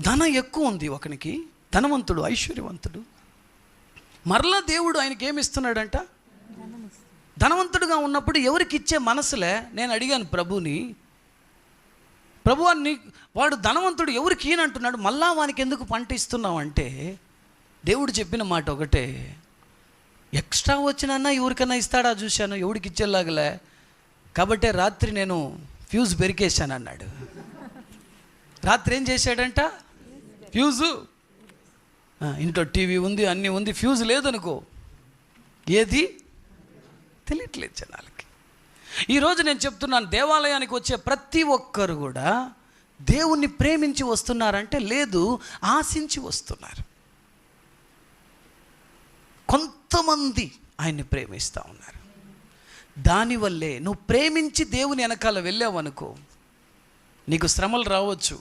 ధనం ఎక్కువ ఉంది ఒకనికి, ధనవంతుడు, ఐశ్వర్యవంతుడు. మరలా దేవుడు ఆయనకి ఏమి ఇస్తున్నాడంట? ధనవంతుడుగా ఉన్నప్పుడు ఎవరికి ఇచ్చే మనసులే. నేను అడిగాను ప్రభుని, ప్రభువా వాడు ధనవంతుడు ఎవరికి ఈయనంటున్నాడు, మళ్ళా వానికి ఎందుకు పంట ఇస్తున్నావు అంటే దేవుడు చెప్పిన మాట ఒకటే, ఎక్స్ట్రా వచ్చినా ఎవరికైనా ఇస్తాడా చూశాను, ఎవడికి ఇచ్చేలాగలే, కాబట్టే రాత్రి నేను ఫ్యూజ్ బెరికేశాను అన్నాడు. రాత్రి ఏం చేశాడంట? ఫ్యూజు. ఇంట్లో టీవీ ఉంది, అన్నీ ఉంది, ఫ్యూజ్ లేదనుకో ఏది తెలియట్లేదు జనాలకి. ఈరోజు నేను చెప్తున్నాను, దేవాలయానికి వచ్చే ప్రతి ఒక్కరు కూడా దేవుణ్ణి ప్రేమించి వస్తున్నారంటే లేదు, ఆశించి వస్తున్నారు. కొంతమంది ఆయన్ని ప్రేమిస్తూ ఉన్నారు. దానివల్లే నువ్వు ప్రేమించి దేవుని వెనకాల వెళ్ళావనుకో, నీకు శ్రమలు రావచ్చు,